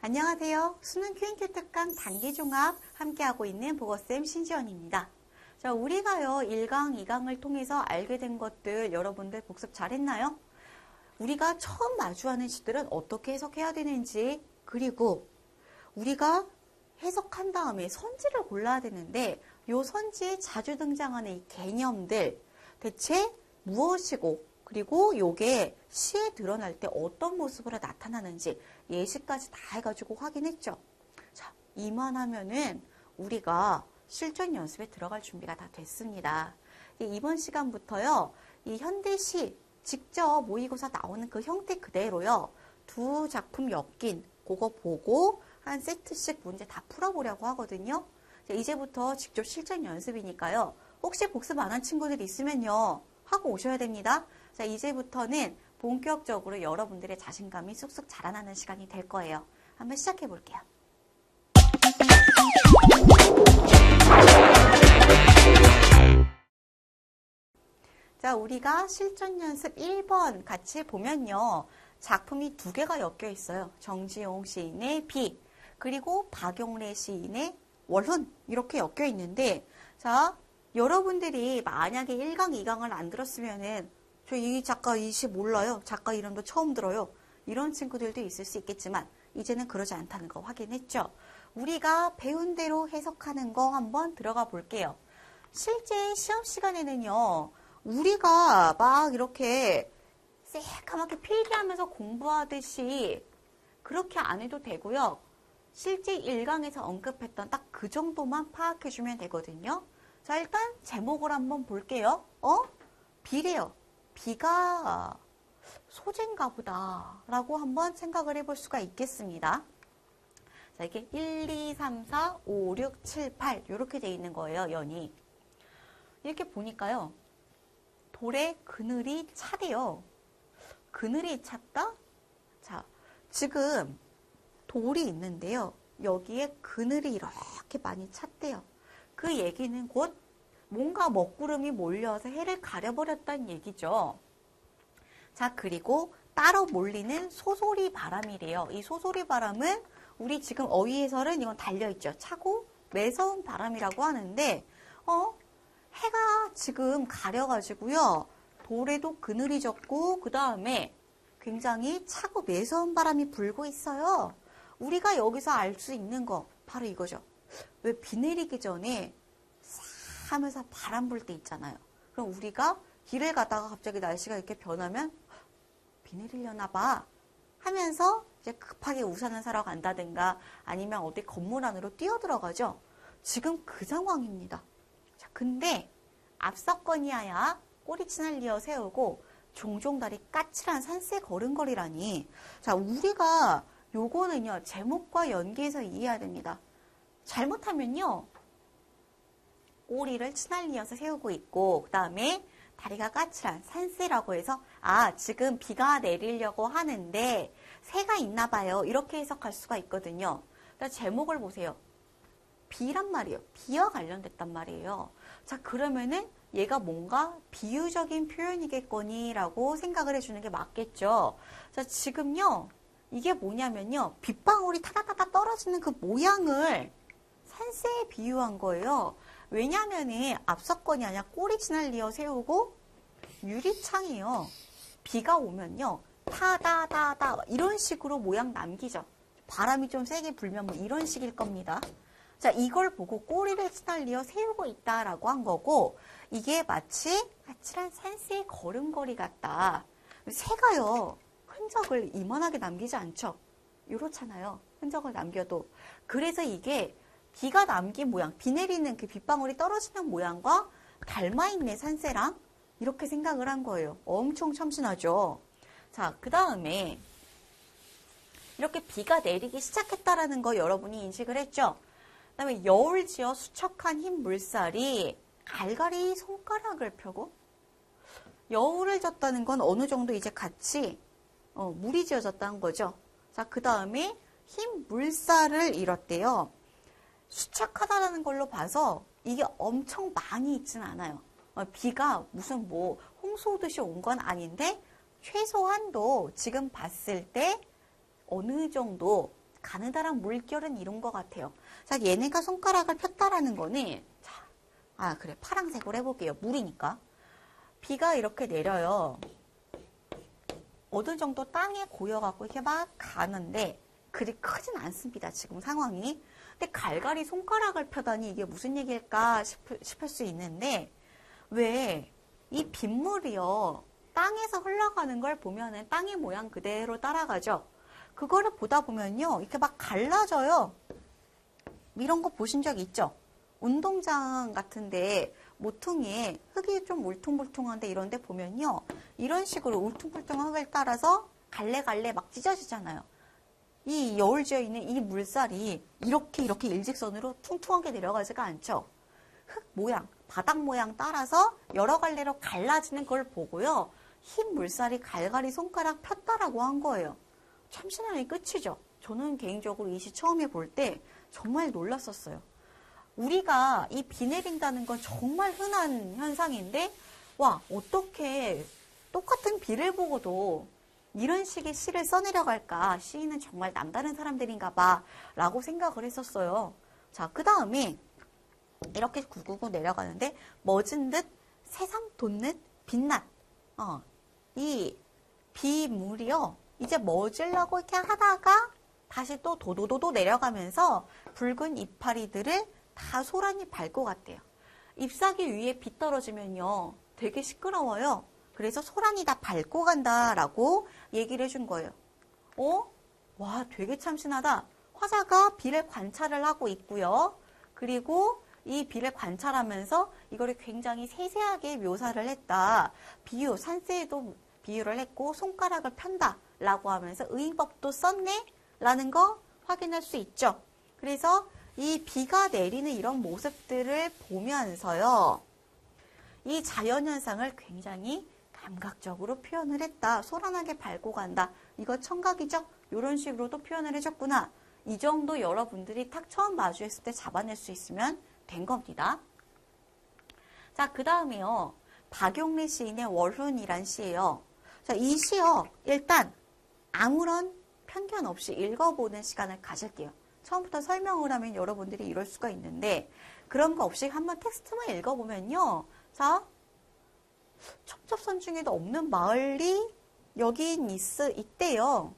안녕하세요. 수능 Q&Q 특강 단기종합 함께하고 있는 보거쌤 신지연입니다. 자, 우리가요 1강, 2강을 통해서 알게 된 것들 여러분들 복습 잘했나요? 우리가 처음 마주하는 시들은 어떻게 해석해야 되는지, 그리고 우리가 해석한 다음에 선지를 골라야 되는데 이 선지에 자주 등장하는 이 개념들 대체 무엇이고, 그리고 요게 시에 드러날 때 어떤 모습으로 나타나는지 예시까지 다 해가지고 확인했죠. 자, 이만하면은 우리가 실전 연습에 들어갈 준비가 다 됐습니다. 이번 시간부터요, 이 현대시 직접 모의고사 나오는 그 형태 그대로요, 두 작품 엮인 그거 보고 한 세트씩 문제 다 풀어보려고 하거든요. 이제부터 직접 실전 연습이니까요, 혹시 복습 안 한 친구들 있으면요 하고 오셔야 됩니다. 자, 이제부터는 본격적으로 여러분들의 자신감이 쑥쑥 자라나는 시간이 될 거예요. 한번 시작해 볼게요. 자, 우리가 실전 연습 1번 같이 보면요, 작품이 두 개가 엮여 있어요. 정지용 시인의 비, 그리고 박용래 시인의 월훈, 이렇게 엮여 있는데, 자, 여러분들이 만약에 1강, 2강을 안 들었으면은 저 이 작가 이 시 몰라요. 작가 이름도 처음 들어요. 이런 친구들도 있을 수 있겠지만 이제는 그러지 않다는 거 확인했죠. 우리가 배운 대로 해석하는 거 한번 들어가 볼게요. 실제 시험 시간에는요, 우리가 막 이렇게 새까맣게 필기하면서 공부하듯이 그렇게 안 해도 되고요. 실제 1강에서 언급했던 딱 그 정도만 파악해주면 되거든요. 자, 일단 제목을 한번 볼게요. 비래요. 비가 소재인가 보다 라고 한번 생각을 해볼 수가 있겠습니다. 자, 이게 1, 2, 3, 4, 5, 6, 7, 8 이렇게 돼 있는 거예요, 연이. 이렇게 보니까요, 돌에 그늘이 차대요. 그늘이 찼다? 자, 지금 돌이 있는데요, 여기에 그늘이 이렇게 많이 찼대요. 그 얘기는 곧 뭔가 먹구름이 몰려서 해를 가려버렸다는 얘기죠. 자, 그리고 따로 몰리는 소소리 바람이래요. 이 소소리 바람은 우리 지금 어휘 해설은 이건 달려있죠. 차고 매서운 바람이라고 하는데, 해가 지금 가려가지고요, 돌에도 그늘이 졌고 그 다음에 굉장히 차고 매서운 바람이 불고 있어요. 우리가 여기서 알 수 있는 거 바로 이거죠. 왜 비 내리기 전에 하면서 바람 불 때 있잖아요. 그럼 우리가 길을 가다가 갑자기 날씨가 이렇게 변하면 비 내리려나 봐 하면서 이제 급하게 우산을 사러 간다든가 아니면 어디 건물 안으로 뛰어들어가죠. 지금 그 상황입니다. 자, 근데 앞서거니아야 꼬리치날 리어 세우고 종종 다리 까칠한 산세 걸음걸이라니. 자, 우리가 요거는요, 제목과 연계해서 이해해야 됩니다. 잘못하면요, 꼬리를 치날리어서 세우고 있고 그 다음에 다리가 까칠한 산세라고 해서 지금 비가 내리려고 하는데 새가 있나 봐요, 이렇게 해석할 수가 있거든요. 그러니까 제목을 보세요. 비란 말이에요. 비와 관련됐단 말이에요. 자, 그러면은 얘가 뭔가 비유적인 표현이겠거니 라고 생각을 해주는 게 맞겠죠. 자, 지금요, 이게 뭐냐면요, 빗방울이 타다타다 떨어지는 그 모양을 산세에 비유한 거예요. 왜냐면은 앞서건이 아니라 꼬리치날 리어 세우고 유리창이에요. 비가 오면요, 타다다다 이런 식으로 모양 남기죠. 바람이 좀 세게 불면 뭐 이런 식일 겁니다. 자, 이걸 보고 꼬리를 치날리어 세우고 있다라고 한 거고, 이게 마치 까칠한 산세의 걸음걸이 같다. 새가요, 흔적을 이만하게 남기지 않죠. 이렇잖아요. 흔적을 남겨도. 그래서 이게 비가 남긴 모양, 비 내리는 그 빗방울이 떨어지는 모양과 닮아있네, 산세랑. 이렇게 생각을 한 거예요. 엄청 참신하죠. 자, 그 다음에 이렇게 비가 내리기 시작했다라는 거 여러분이 인식을 했죠. 그 다음에 여울지어 수척한 흰 물살이 갈갈이 손가락을 펴고, 여울을 졌다는 건 어느 정도 이제 같이 물이 지어졌다는 거죠. 자, 그 다음에 흰 물살을 잃었대요. 수척하다라는 걸로 봐서 이게 엄청 많이 있진 않아요. 비가 무슨 뭐 홍수 오듯이 온 건 아닌데 최소한도 지금 봤을 때 어느 정도 가느다란 물결은 이런 것 같아요. 자, 얘네가 손가락을 폈다라는 거는, 자, 그래. 파란색으로 해볼게요. 물이니까. 비가 이렇게 내려요. 어느 정도 땅에 고여갖고 이렇게 막 가는데, 그리 크진 않습니다. 지금 상황이. 근데 갈갈이 손가락을 펴다니 이게 무슨 얘기일까 싶을 수 있는데, 왜 이 빗물이요. 땅에서 흘러가는 걸 보면은 땅의 모양 그대로 따라가죠. 그거를 보다 보면요. 이렇게 막 갈라져요. 이런 거 보신 적 있죠? 운동장 같은데 모퉁이에 흙이 좀 울퉁불퉁한데 이런 데 보면요. 이런 식으로 울퉁불퉁한 흙을 따라서 갈래갈래 막 찢어지잖아요. 이 여울지어 있는 이 물살이 이렇게 일직선으로 퉁퉁하게 내려가지가 않죠. 흙 모양, 바닥 모양 따라서 여러 갈래로 갈라지는 걸 보고요. 흰 물살이 갈갈이 손가락 폈다라고 한 거예요. 참신함이 끝이죠. 저는 개인적으로 이 시 처음에 볼 때 정말 놀랐었어요. 우리가 이 비 내린다는 건 정말 흔한 현상인데, 와, 어떻게 똑같은 비를 보고도 이런 식의 시를 써내려갈까? 시인은 정말 남다른 사람들인가 봐 라고 생각을 했었어요. 자, 그 다음에 이렇게 구구구 내려가는데, 멎은 듯 새삼 돋는 빛낮. 이 비물이요. 이제 멎으려고 이렇게 하다가 다시 또 도도도도 내려가면서 붉은 이파리들을 다 소란이 밟고 갔대요. 잎사귀 위에 비 떨어지면요. 되게 시끄러워요. 그래서 소란이 다 밟고 간다라고 얘기를 해준 거예요. 와, 되게 참신하다. 화자가 비를 관찰을 하고 있고요. 그리고 이 비를 관찰하면서 이거를 굉장히 세세하게 묘사를 했다. 비유, 산세에도 비유를 했고 손가락을 편다 라고 하면서 의법도 썼네 라는 거 확인할 수 있죠. 그래서 이 비가 내리는 이런 모습들을 보면서요. 이 자연현상을 굉장히 감각적으로 표현을 했다. 소란하게 밟고 간다. 이거 청각이죠? 이런 식으로도 표현을 해줬구나. 이 정도 여러분들이 딱 처음 마주했을 때 잡아낼 수 있으면 된 겁니다. 자, 그 다음에요. 박용래 시인의 월훈이란 시예요. 자, 이 시요. 일단 아무런 편견 없이 읽어보는 시간을 가질게요. 처음부터 설명을 하면 여러분들이 이럴 수가 있는데 그런 거 없이 한번 텍스트만 읽어보면요. 자, 첩첩선 중에도 없는 마을이 여긴 있대요.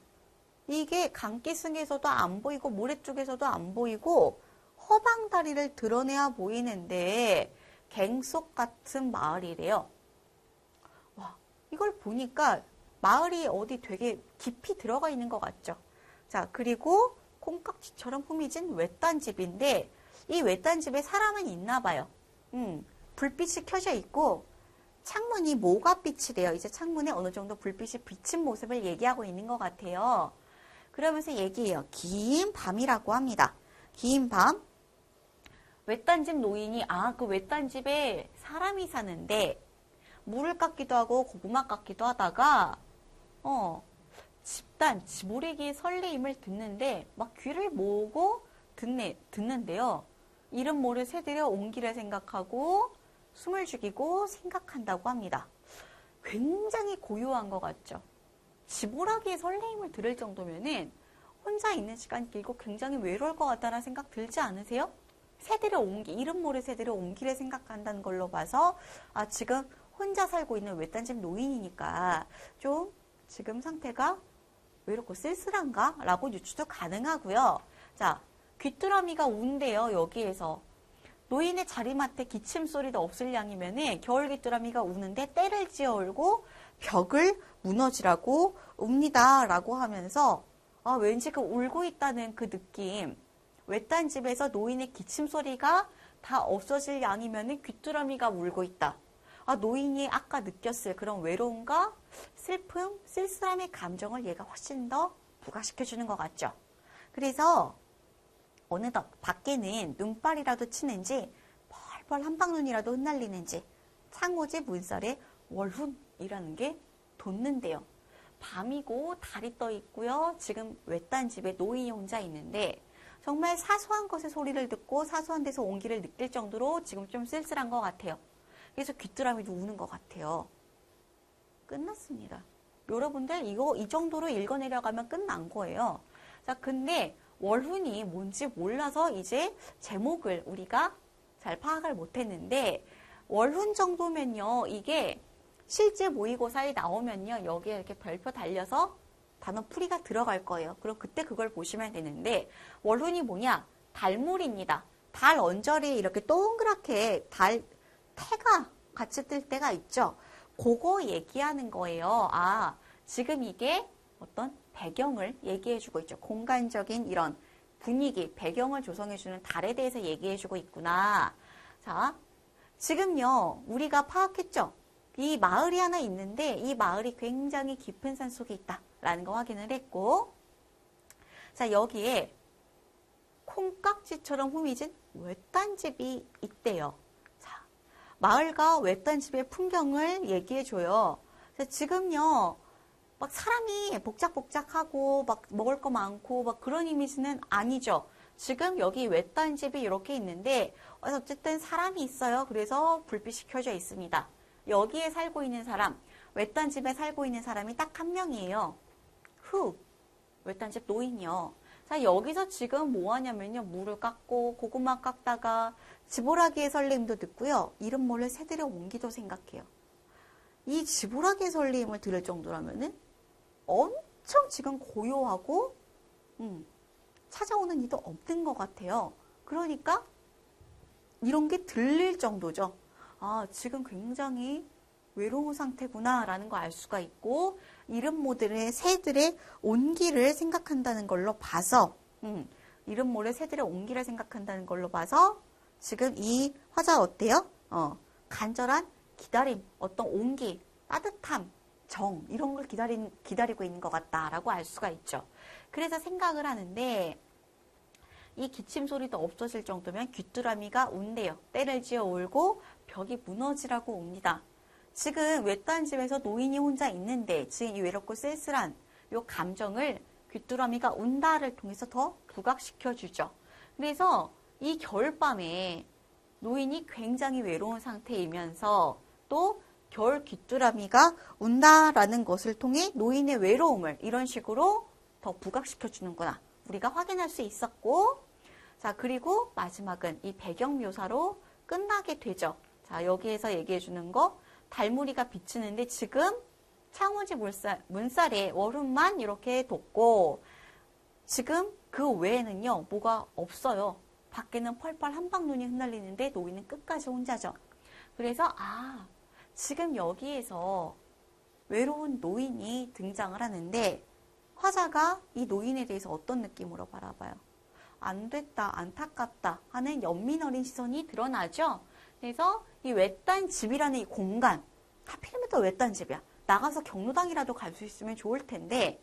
이게 강기슭에서도 안 보이고 모래 쪽에서도 안 보이고 허방다리를 드러내야 보이는데 갱속 같은 마을이래요. 와, 이걸 보니까 마을이 어디 되게 깊이 들어가 있는 것 같죠. 자, 그리고 콩깍지처럼 후미진 외딴 집인데 이 외딴 집에 사람은 있나 봐요. 불빛이 켜져 있고 창문이 모가빛이래요. 이제 창문에 어느 정도 불빛이 비친 모습을 얘기하고 있는 것 같아요. 그러면서 얘기해요. 긴 밤이라고 합니다. 긴 밤. 외딴 집 노인이 그 외딴 집에 사람이 사는데 물을 깎기도 하고 고구마 깎기도 하다가 집단 지보리기의 설레임을 듣는데 막 귀를 모으고 듣는데요. 이름 모를 새들의 온기를 생각하고 숨을 죽이고 생각한다고 합니다. 굉장히 고요한 것 같죠. 지보라기의 설레임을 들을 정도면은 혼자 있는 시간이 길고 굉장히 외로울 것 같다는 생각 들지 않으세요? 새들의 온기, 이름 모를 새들의 온기를 생각한다는 걸로 봐서 지금 혼자 살고 있는 외딴집 노인이니까 좀 지금 상태가 외롭고 쓸쓸한가? 라고 유추도 가능하고요. 자, 귀뚜라미가 운대요. 여기에서. 노인의 자리맡에 기침소리도 없을 양이면은 겨울 귀뚜라미가 우는데 때를 지어 울고 벽을 무너지라고 웁니다. 라고 하면서 왠지 그 울고 있다는 그 느낌. 외딴 집에서 노인의 기침소리가 다 없어질 양이면은 귀뚜라미가 울고 있다. 노인이 아까 느꼈을 그런 외로움과 슬픔, 쓸쓸함의 감정을 얘가 훨씬 더 부각시켜주는 것 같죠. 그래서 어느덧 밖에는 눈발이라도 치는지 펄펄 한방눈이라도 흩날리는지 창호지 문살에 월훈이라는 게 돋는데요. 밤이고 달이 떠 있고요. 지금 외딴 집에 노인이 혼자 있는데 정말 사소한 것의 소리를 듣고 사소한 데서 온기를 느낄 정도로 지금 좀 쓸쓸한 것 같아요. 그래서 귀뚜라미도 우는 것 같아요. 끝났습니다. 여러분들 이 정도로 읽어내려가면 끝난 거예요. 자, 근데 월훈이 뭔지 몰라서 이제 제목을 우리가 잘 파악을 못했는데 월훈 정도면요. 이게 실제 모의고사에 나오면요. 여기에 이렇게 별표 달려서 단어 풀이가 들어갈 거예요. 그럼 그때 그걸 보시면 되는데 월훈이 뭐냐? 달물입니다. 달 언저리에 이렇게 동그랗게 태가 같이 뜰 때가 있죠. 그거 얘기하는 거예요. 아, 지금 이게 어떤 배경을 얘기해주고 있죠. 공간적인 이런 분위기, 배경을 조성해주는 달에 대해서 얘기해주고 있구나. 자, 지금요, 우리가 파악했죠? 이 마을이 하나 있는데 이 마을이 굉장히 깊은 산 속에 있다라는 거 확인을 했고, 자, 여기에 콩깍지처럼 후미진 외딴 집이 있대요. 자, 마을과 외딴 집의 풍경을 얘기해줘요. 자, 지금요, 막 사람이 복작복작하고 막 먹을 거 많고 막 그런 이미지는 아니죠. 지금 여기 외딴 집이 이렇게 있는데 어쨌든 사람이 있어요. 그래서 불빛이 켜져 있습니다. 여기에 살고 있는 사람, 외딴 집에 살고 있는 사람이 딱 한 명이에요. 외딴 집 노인이요. 자, 여기서 지금 뭐 하냐면요. 물을 깎고 고구마 깎다가 지보라기의 설렘도 듣고요. 이름 몰래 새들의 온기도 생각해요. 이 지보라기의 설렘을 들을 정도라면은 엄청 지금 고요하고 찾아오는 이도 없는 것 같아요. 그러니까 이런 게 들릴 정도죠. 아, 지금 굉장히 외로운 상태구나 라는 거 알 수가 있고 이름 모델의 새들의 온기를 생각한다는 걸로 봐서 이름 모델 새들의 온기를 생각한다는 걸로 봐서 지금 이 화자 어때요? 간절한 기다림, 어떤 온기, 따뜻함, 정 이런 걸 기다리고 있는 것 같다라고 알 수가 있죠. 그래서 생각을 하는데 이 기침 소리도 없어질 정도면 귀뚜라미가 운대요. 때를 지어 울고 벽이 무너지라고 옵니다. 지금 외딴 집에서 노인이 혼자 있는데 지금 이 외롭고 쓸쓸한 이 감정을 귀뚜라미가 운다를 통해서 더 부각시켜주죠. 그래서 이 겨울밤에 노인이 굉장히 외로운 상태이면서 또 겨울 귀뚜라미가 운다라는 것을 통해 노인의 외로움을 이런 식으로 더 부각시켜주는구나. 우리가 확인할 수 있었고, 자, 그리고 마지막은 이 배경 묘사로 끝나게 되죠. 자, 여기에서 얘기해주는 거, 달무리가 비치는데 지금 창호지 문살에 월훈만 이렇게 돋고, 지금 그 외에는요, 뭐가 없어요. 밖에는 펄펄 한방눈이 흩날리는데 노인은 끝까지 혼자죠. 그래서, 지금 여기에서 외로운 노인이 등장을 하는데 화자가 이 노인에 대해서 어떤 느낌으로 바라봐요? 안 됐다, 안타깝다 하는 연민 어린 시선이 드러나죠. 그래서 이 외딴 집이라는 이 공간, 하필이면 또 외딴 집이야. 나가서 경로당이라도 갈 수 있으면 좋을 텐데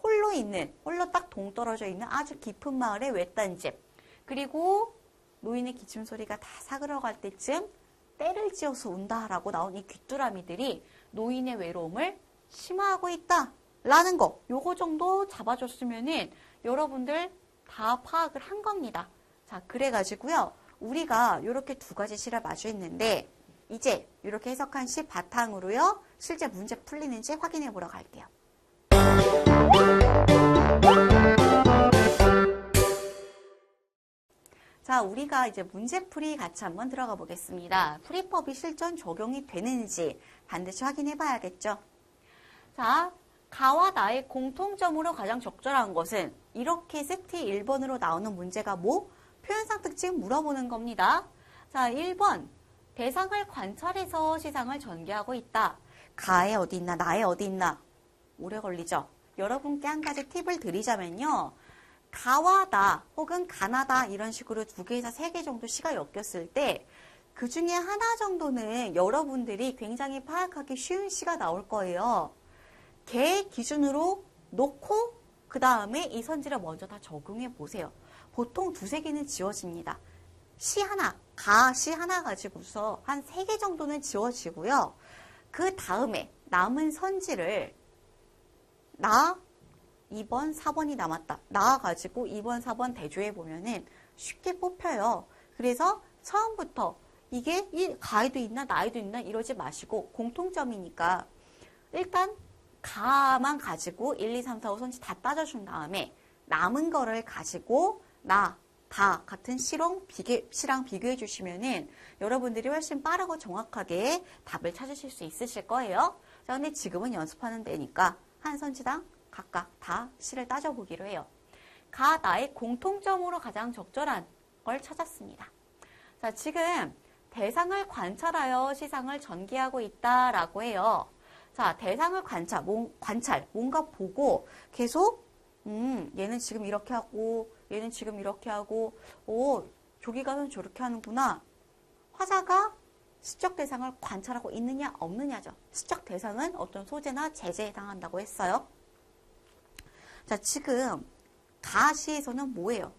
홀로 딱 동떨어져 있는 아주 깊은 마을의 외딴 집. 그리고 노인의 기침 소리가 다 사그러갈 때쯤 때를 지어서 운다라고 나온 이 귀뚜라미들이 노인의 외로움을 심화하고 있다라는 거. 요거 정도 잡아줬으면은 여러분들 다 파악을 한 겁니다. 자, 그래가지고요. 우리가 이렇게 두 가지 시를 마주했는데 이제 이렇게 해석한 시 바탕으로요. 실제 문제 풀리는지 확인해 보러 갈게요. 자, 우리가 이제 문제풀이 같이 한번 들어가 보겠습니다. 풀이법이 실전 적용이 되는지 반드시 확인해 봐야겠죠. 자, 가와 나의 공통점으로 가장 적절한 것은 이렇게 세트 1번으로 나오는 문제가 뭐? 표현상 특징 물어보는 겁니다. 자, 1번. 대상을 관찰해서 시상을 전개하고 있다. 가에 어디 있나, 나에 어디 있나. 오래 걸리죠. 여러분께 한 가지 팁을 드리자면요. 가와 나 혹은 가나다 이런 식으로 2개에서 3개 정도 시가 엮였을 때 그 중에 하나 정도는 여러분들이 굉장히 파악하기 쉬운 시가 나올 거예요. 걔 기준으로 놓고 그 다음에 이 선지를 먼저 다 적용해 보세요. 보통 2-3개는 지워집니다. 시 하나, 가 시 하나 가지고서 한 3개 정도는 지워지고요. 그 다음에 남은 선지를 나 2번, 4번이 남았다. 나와가지고 2번, 4번 대조해 보면은 쉽게 뽑혀요. 그래서 처음부터 이게 이 가에도 있나 나에도 있나 이러지 마시고 공통점이니까 일단 가만 가지고 1, 2, 3, 4, 5 선지 다 따져준 다음에 남은 거를 가지고 나, 다 같은 시랑 비교해 주시면은 여러분들이 훨씬 빠르고 정확하게 답을 찾으실 수 있으실 거예요. 자, 근데 지금은 연습하는 데니까 한 선지당 각각 다 시를 따져보기로 해요. 가, 나의 공통점으로 가장 적절한 걸 찾았습니다. 자, 지금 대상을 관찰하여 시상을 전개하고 있다라고 해요. 자, 대상을 관찰, 뭔가 보고 계속 얘는 지금 이렇게 하고 얘는 지금 이렇게 하고 저기 가면 저렇게 하는구나. 화자가 시적 대상을 관찰하고 있느냐 없느냐죠. 시적 대상은 어떤 소재나 재재에 해당한다고 했어요. 자, 지금 가시에서는 뭐예요?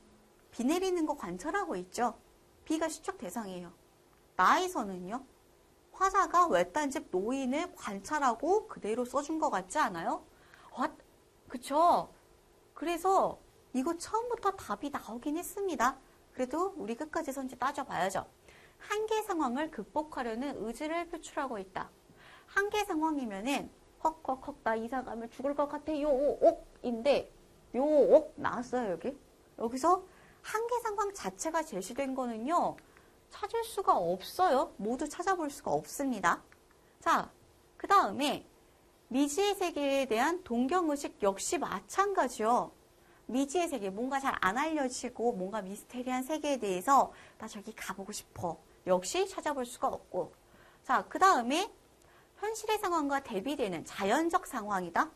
비 내리는 거 관찰하고 있죠. 비가 시적 대상이에요. 나에서는요. 화자가 외딴집 노인을 관찰하고 그대로 써준 것 같지 않아요? 그쵸? 그래서 이거 처음부터 답이 나오긴 했습니다. 그래도 우리 끝까지 선지 따져봐야죠. 한계 상황을 극복하려는 의지를 표출하고 있다. 한계 상황이면은 헉헉헉 나 이사 가면 죽을 것 같아 요옥인데 요옥 나왔어요 여기. 여기서 한계 상황 자체가 제시된 거는요. 찾을 수가 없어요. 모두 찾아볼 수가 없습니다. 자, 그 다음에 미지의 세계에 대한 동경의식 역시 마찬가지요. 미지의 세계, 뭔가 잘 안 알려지고 뭔가 미스테리한 세계에 대해서 나 저기 가보고 싶어. 역시 찾아볼 수가 없고. 자, 그 다음에 현실의 상황과 대비되는 자연적 상황이다.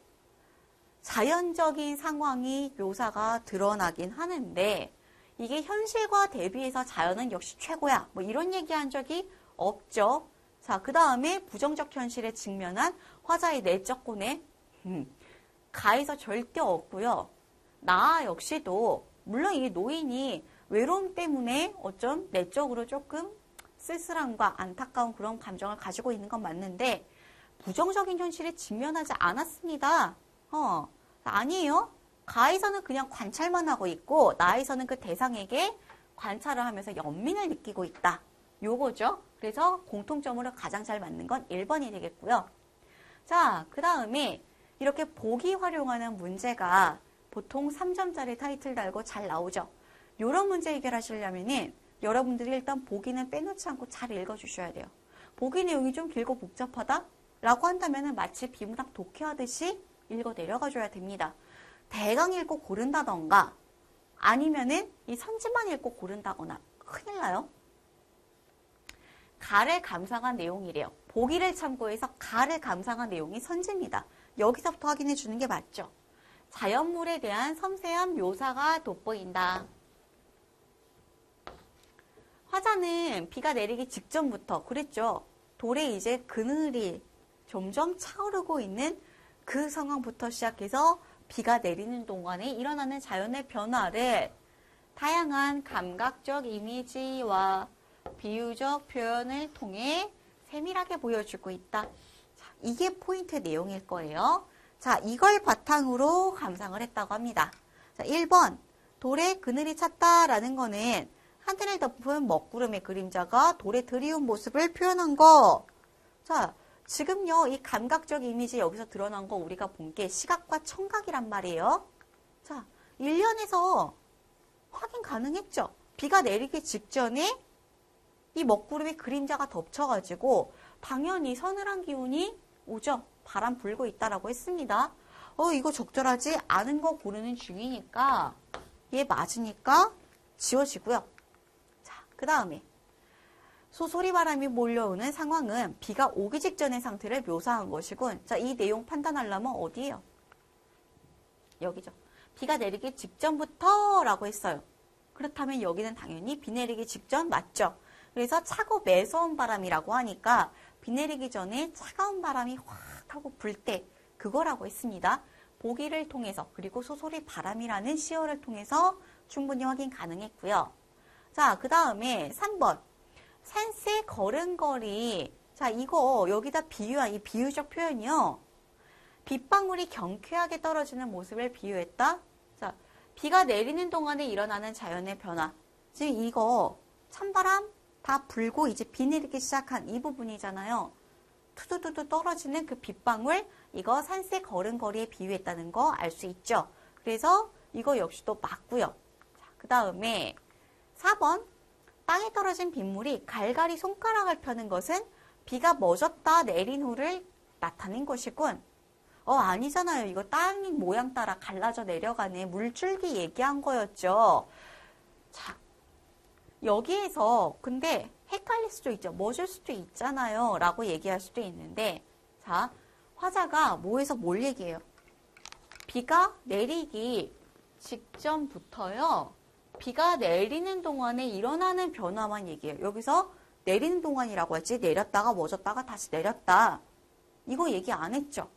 자연적인 상황이 묘사가 드러나긴 하는데 이게 현실과 대비해서 자연은 역시 최고야. 뭐 이런 얘기한 적이 없죠. 자, 그 다음에 부정적 현실에 직면한 화자의 내적 고뇌. 가에서 절대 없고요. 나 역시도 물론 이 노인이 외로움 때문에 어쩜 내적으로 조금 쓸쓸함과 안타까운 그런 감정을 가지고 있는 건 맞는데 부정적인 현실에 직면하지 않았습니다. 아니에요. 가에서는 그냥 관찰만 하고 있고 나에서는 그 대상에게 관찰을 하면서 연민을 느끼고 있다. 요거죠. 그래서 공통점으로 가장 잘 맞는 건 1번이 되겠고요. 자, 그 다음에 이렇게 보기 활용하는 문제가 보통 3점짜리 타이틀 달고 잘 나오죠. 이런 문제 해결하시려면은 여러분들이 일단 보기는 빼놓지 않고 잘 읽어주셔야 돼요. 보기 내용이 좀 길고 복잡하다? 라고 한다면은 마치 비문학 독해하듯이 읽어 내려가줘야 됩니다. 대강 읽고 고른다던가 아니면은 이 선지만 읽고 고른다거나 큰일 나요. 가를 감상한 내용이래요. 보기를 참고해서 가를 감상한 내용이 선지입니다. 여기서부터 확인해 주는 게 맞죠. 자연물에 대한 섬세한 묘사가 돋보인다. 화자는 비가 내리기 직전부터 그랬죠. 돌에 이제 그늘이 점점 차오르고 있는 그 상황부터 시작해서 비가 내리는 동안에 일어나는 자연의 변화를 다양한 감각적 이미지와 비유적 표현을 통해 세밀하게 보여주고 있다. 자, 이게 포인트 내용일 거예요. 자, 이걸 바탕으로 감상을 했다고 합니다. 자, 1번 돌에 그늘이 찼다라는 거는 하늘을 덮은 먹구름의 그림자가 돌에 들이운 모습을 표현한 거. 자, 지금요, 이 감각적 이미지 여기서 드러난 거 우리가 본 게 시각과 청각이란 말이에요. 자, 1년에서 확인 가능했죠. 비가 내리기 직전에 이 먹구름의 그림자가 덮쳐가지고 당연히 서늘한 기운이 오죠. 바람 불고 있다라고 했습니다. 이거 적절하지 않은 거 고르는 중이니까 얘 맞으니까 지워지고요. 자, 그 다음에 소소리 바람이 몰려오는 상황은 비가 오기 직전의 상태를 묘사한 것이군. 자, 이 내용 판단하려면 어디예요? 여기죠. 비가 내리기 직전부터 라고 했어요. 그렇다면 여기는 당연히 비 내리기 직전 맞죠? 그래서 차고 매서운 바람이라고 하니까 비 내리기 전에 차가운 바람이 확 하고 불 때 그거라고 했습니다. 보기를 통해서 그리고 소소리 바람이라는 시어를 통해서 충분히 확인 가능했고요. 자, 그 다음에 3번. 산새 걸음걸이. 자, 이거 여기다 비유한 이 비유적 표현이요. 빗방울이 경쾌하게 떨어지는 모습을 비유했다. 자, 비가 내리는 동안에 일어나는 자연의 변화. 지금 이거 찬바람 다 불고 이제 비 내리기 시작한 이 부분이잖아요. 투두두두 떨어지는 그 빗방울, 이거 산새 걸음걸이에 비유했다는 거 알 수 있죠. 그래서 이거 역시도 맞고요. 그 다음에 4번. 땅에 떨어진 빗물이 갈갈이 손가락을 펴는 것은 비가 멎었다 내린 후를 나타낸 것이군. 아니잖아요. 이거 땅 모양 따라 갈라져 내려가는 물줄기 얘기한 거였죠. 자, 여기에서 근데 헷갈릴 수도 있죠. 멎을 수도 있잖아요. 라고 얘기할 수도 있는데, 자, 화자가 뭐에서 뭘 얘기해요? 비가 내리기 직전부터요. 비가 내리는 동안에 일어나는 변화만 얘기해요. 여기서 내리는 동안이라고 했지. 내렸다가 멎었다가 다시 내렸다. 이거 얘기 안 했죠.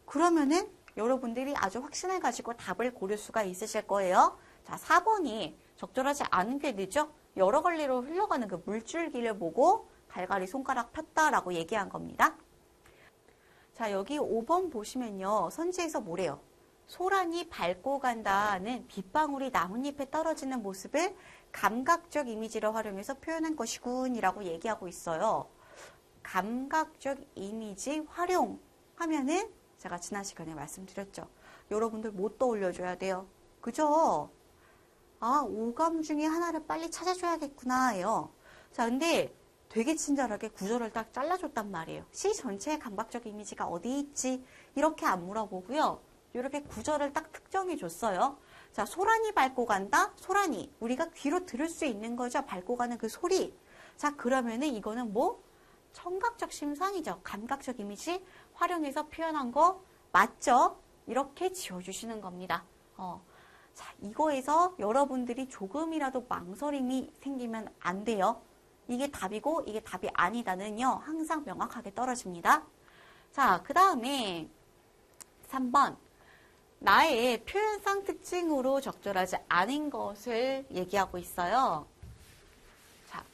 그러면은 여러분들이 아주 확신을 가지고 답을 고를 수가 있으실 거예요. 자, 4번이 적절하지 않은 게 되죠. 여러 갈래로 흘러가는 그 물줄기를 보고 갈갈이 손가락 폈다라고 얘기한 겁니다. 자, 여기 5번 보시면요. 선지에서 뭐래요? 소란이 밟고 간다는 빗방울이 나뭇잎에 떨어지는 모습을 감각적 이미지를 활용해서 표현한 것이군이라고 얘기하고 있어요. 감각적 이미지 활용하면은 제가 지난 시간에 말씀드렸죠. 여러분들 못 떠올려줘야 돼요. 그죠? 아, 오감 중에 하나를 빨리 찾아줘야겠구나요. 자, 근데 되게 친절하게 구절을 딱 잘라줬단 말이에요. 시 전체의 감각적 이미지가 어디 있지? 이렇게 안 물어보고요. 이렇게 구절을 딱 특정해 줬어요. 자, 소란이 밟고 간다? 소란이. 우리가 귀로 들을 수 있는 거죠. 밟고 가는 그 소리. 자, 그러면은 이거는 뭐? 청각적 심상이죠. 감각적 이미지 활용해서 표현한 거 맞죠? 이렇게 지워주시는 겁니다. 자, 이거에서 여러분들이 조금이라도 망설임이 생기면 안 돼요. 이게 답이고 이게 답이 아니다는요. 항상 명확하게 떨어집니다. 자, 그 다음에 3번. 나의 표현상 특징으로 적절하지 않은 것을 얘기하고 있어요. 자,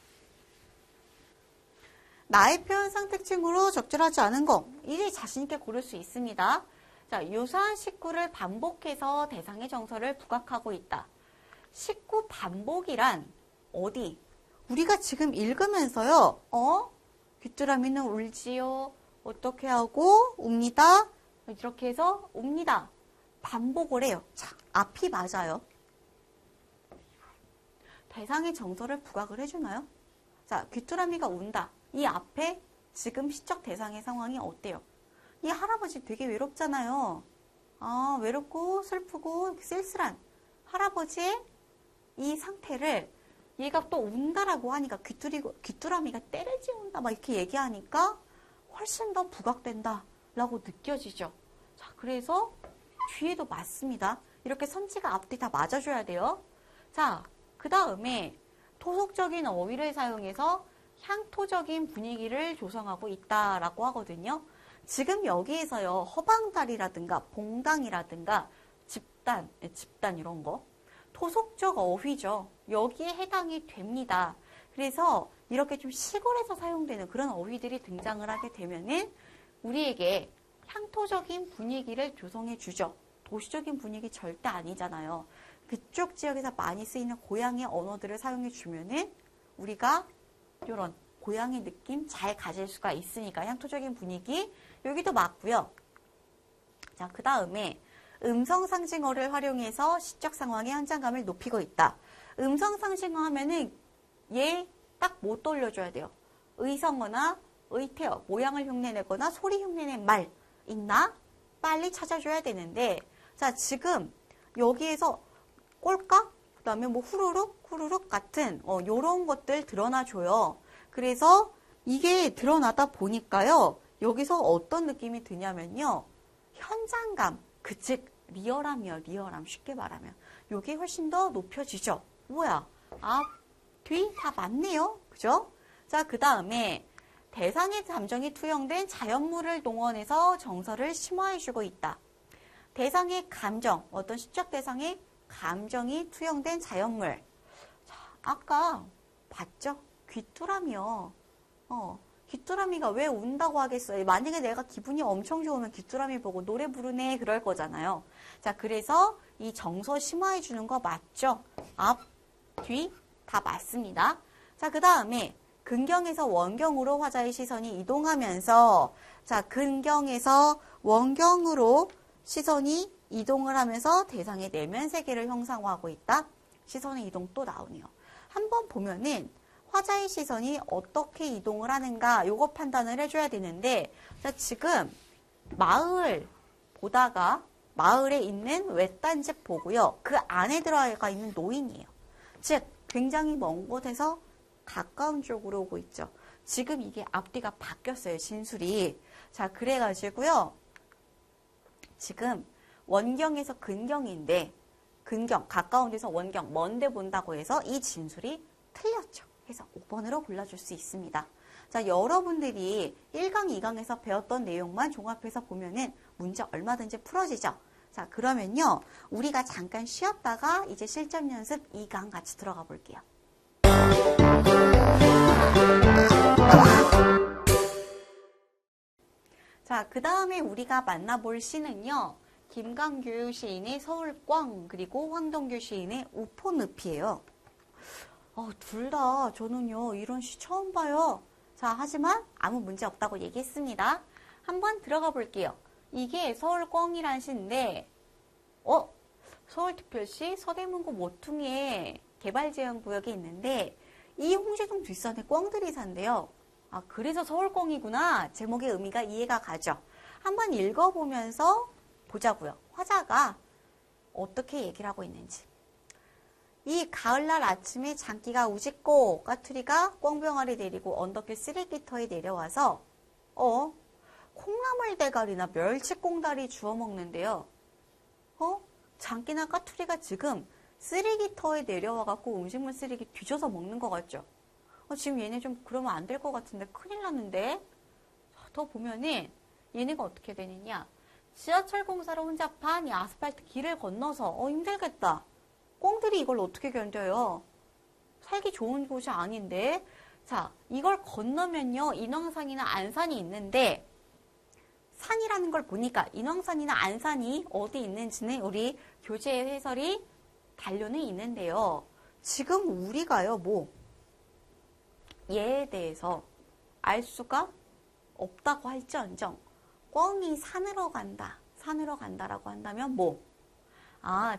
나의 표현상 특징으로 적절하지 않은 거. 이제 자신있게 고를 수 있습니다. 자, 유사한 식구를 반복해서 대상의 정서를 부각하고 있다. 식구 반복이란 어디? 우리가 지금 읽으면서요. 귀뚜라미는 울지요. 어떻게 하고 웁니다. 이렇게 해서 웁니다. 반복을 해요. 자, 앞이 맞아요. 대상의 정서를 부각을 해주나요? 자, 귀뚜라미가 운다. 이 앞에 지금 시적 대상의 상황이 어때요? 이 할아버지 되게 외롭잖아요. 아, 외롭고 슬프고 쓸쓸한 할아버지의 이 상태를 얘가 또 운다라고 하니까 귀뚜라미가 때를 지운다 막 이렇게 얘기하니까 훨씬 더 부각된다라고 느껴지죠. 자, 그래서 뒤에도 맞습니다. 이렇게 선지가 앞뒤 다 맞아줘야 돼요. 자, 그 다음에 토속적인 어휘를 사용해서 향토적인 분위기를 조성하고 있다라고 하거든요. 지금 여기에서요. 허방달이라든가 봉당이라든가 집단 이런 거 토속적 어휘죠. 여기에 해당이 됩니다. 그래서 이렇게 좀 시골에서 사용되는 그런 어휘들이 등장을 하게 되면은 우리에게 향토적인 분위기를 조성해 주죠. 도시적인 분위기 절대 아니잖아요. 그쪽 지역에서 많이 쓰이는 고향의 언어들을 사용해 주면은 우리가 이런 고향의 느낌 잘 가질 수가 있으니까 향토적인 분위기 여기도 맞고요. 자, 그 다음에 음성 상징어를 활용해서 시적 상황의 현장감을 높이고 있다. 음성 상징어 하면은 얘 딱 못 떠올려줘야 돼요. 의성어나 의태어, 모양을 흉내내거나 소리 흉내낸 말 있나? 빨리 찾아줘야 되는데 자, 지금 여기에서 꼴깍, 그 다음에 뭐 후루룩 같은 요런 것들 드러나줘요. 그래서 이게 드러나다 보니까요. 여기서 어떤 느낌이 드냐면요. 현장감, 즉 리얼함이요. 리얼함 쉽게 말하면. 요게 훨씬 더 높여지죠. 뭐야? 앞, 뒤 다 맞네요. 그죠? 자, 그 다음에 대상의 감정이 투영된 자연물을 동원해서 정서를 심화해주고 있다. 대상의 감정, 어떤 시적 대상의 감정이 투영된 자연물. 자, 아까 봤죠? 귀뚜라미요. 귀뚜라미가 왜 운다고 하겠어요? 만약에 내가 기분이 엄청 좋으면 귀뚜라미 보고 노래 부르네 그럴 거잖아요. 자, 그래서 이 정서 심화해 주는 거 맞죠? 앞, 뒤 다 맞습니다. 자, 그 다음에 근경에서 원경으로 화자의 시선이 이동하면서 자, 근경에서 원경으로 시선이 이동을 하면서 대상의 내면 세계를 형상화하고 있다. 시선의 이동 또 나오네요. 한번 보면은 화자의 시선이 어떻게 이동을 하는가 요거 판단을 해줘야 되는데 자, 지금 마을 보다가 마을에 있는 외딴 집 보고요. 그 안에 들어가 있는 노인이에요. 즉 굉장히 먼 곳에서 가까운 쪽으로 오고 있죠. 지금 이게 앞뒤가 바뀌었어요. 진술이. 자, 그래가지고요. 지금 원경에서 근경인데 근경, 가까운 데서 원경, 먼데 본다고 해서 이 진술이 틀렸죠. 그래서 5번으로 골라줄 수 있습니다. 자, 여러분들이 1강, 2강에서 배웠던 내용만 종합해서 보면은 문제 얼마든지 풀어지죠. 자, 그러면요. 우리가 잠깐 쉬었다가 이제 실전 연습 2강 같이 들어가 볼게요. 자, 그 다음에 우리가 만나볼 시는요. 김강규 시인의 서울꽝 그리고 황동규 시인의 우포늪이에요. 둘 다 저는요. 이런 시 처음 봐요. 자, 하지만 아무 문제 없다고 얘기했습니다. 한번 들어가 볼게요. 이게 서울꽝이란 시인데 서울특별시 서대문구 모퉁이에 개발제한구역이 있는데 이 홍시동 뒷산에 꿩들이 산대요. 아, 그래서 서울꽝이구나. 제목의 의미가 이해가 가죠. 한번 읽어보면서 보자고요. 화자가 어떻게 얘기를 하고 있는지. 이 가을날 아침에 장기가 우짓고 까투리가 꿩병아리 내리고 언덕길 쓰레기터에 내려와서 콩나물 대가리나 멸치꽁다리 주워 먹는데요. 장기나 까투리가 지금 쓰레기터에 내려와갖고 음식물 쓰레기 뒤져서 먹는 것 같죠? 지금 얘네 좀 그러면 안 될 것 같은데 큰일 났는데. 더 보면은 얘네가 어떻게 되느냐. 지하철 공사로 혼잡한 이 아스팔트 길을 건너서 힘들겠다. 꿩들이 이걸 어떻게 견뎌요? 살기 좋은 곳이 아닌데. 자, 이걸 건너면요. 인왕산이나 안산이 있는데 산이라는 걸 보니까 인왕산이나 안산이 어디 있는지는 우리 교재 해설이 달려는 있는데요. 지금 우리가요. 얘에 대해서 알 수가 없다고 할지언정 꿩이 산으로 간다라고 한다면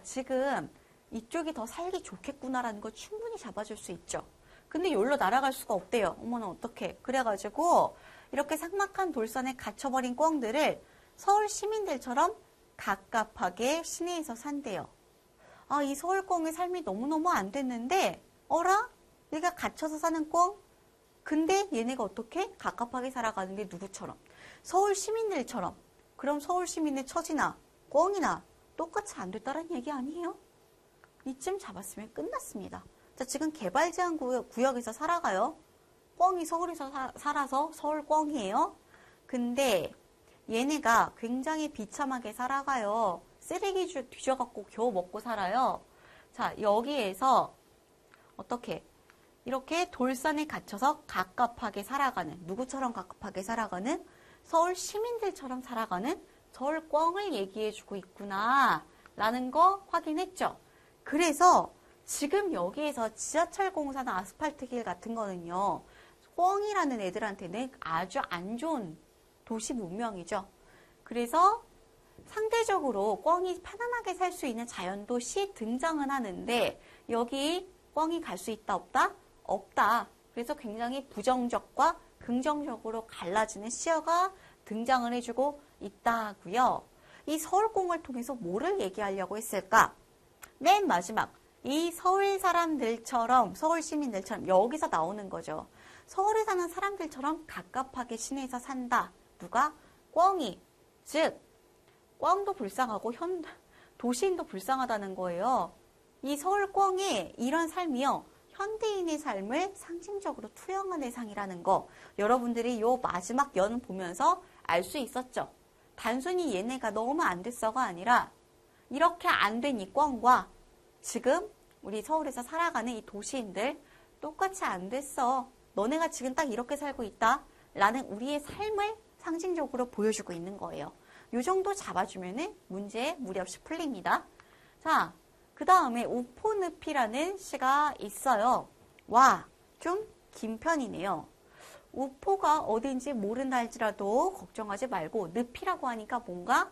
지금 이쪽이 더 살기 좋겠구나라는 걸 충분히 잡아줄 수 있죠. 근데 여기로 날아갈 수가 없대요. 어머나 어떡해. 그래가지고 이렇게 삭막한 돌산에 갇혀버린 꿩들을 서울 시민들처럼 갑갑하게 시내에서 산대요. 이 서울꿩의 삶이 너무너무 안 됐는데 어라? 얘가 갇혀서 사는 꿩? 근데 얘네가 어떻게? 갑갑하게 살아가는 게 누구처럼? 서울 시민들처럼. 그럼 서울 시민의 처지나 꿩이나 똑같이 안 됐다는 얘기 아니에요? 이쯤 잡았으면 끝났습니다. 자, 지금 개발 제한 구역에서 살아가요. 꿩이 서울에서 살아서 서울 꿩이에요. 근데 얘네가 굉장히 비참하게 살아가요. 쓰레기 뒤져갖고 겨우 먹고 살아요. 자, 여기에서 어떻게 이렇게 돌산에 갇혀서 갑갑하게 살아가는, 누구처럼 갑갑하게 살아가는? 서울 시민들처럼 살아가는 서울 꿩을 얘기해주고 있구나 라는 거 확인했죠. 그래서 지금 여기에서 지하철 공사나 아스팔트 길 같은 거는요. 꿩이라는 애들한테는 아주 안 좋은 도시 문명이죠. 그래서 상대적으로 꿩이 편안하게 살 수 있는 자연도시 등장은 하는데 여기 꿩이 갈 수 있다 없다? 없다. 그래서 굉장히 부정적과 긍정적으로 갈라지는 시어가 등장을 해주고 있다고요. 이 서울공을 통해서 뭐를 얘기하려고 했을까? 맨 마지막 이 서울 사람들처럼 서울 시민들처럼 여기서 나오는 거죠. 서울에 사는 사람들처럼 갑갑하게 시내에서 산다. 누가? 꿩이. 즉 꿩도 불쌍하고 도시인도 불쌍하다는 거예요. 이 서울 꿩의 이런 삶이요. 현대인의 삶을 상징적으로 투영한 해상이라는 거 여러분들이 요 마지막 연 보면서 알 수 있었죠. 단순히 얘네가 너무 안 됐어가 아니라 이렇게 안 된 이 꿩과 지금 우리 서울에서 살아가는 이 도시인들 똑같이 안 됐어. 너네가 지금 딱 이렇게 살고 있다. 라는 우리의 삶을 상징적으로 보여주고 있는 거예요. 요 정도 잡아주면은 문제 무리 없이 풀립니다. 자, 그 다음에 우포늪이라는 시가 있어요. 와, 좀 긴 편이네요. 우포가 어딘지 모른다 할지라도 걱정하지 말고 늪이라고 하니까 뭔가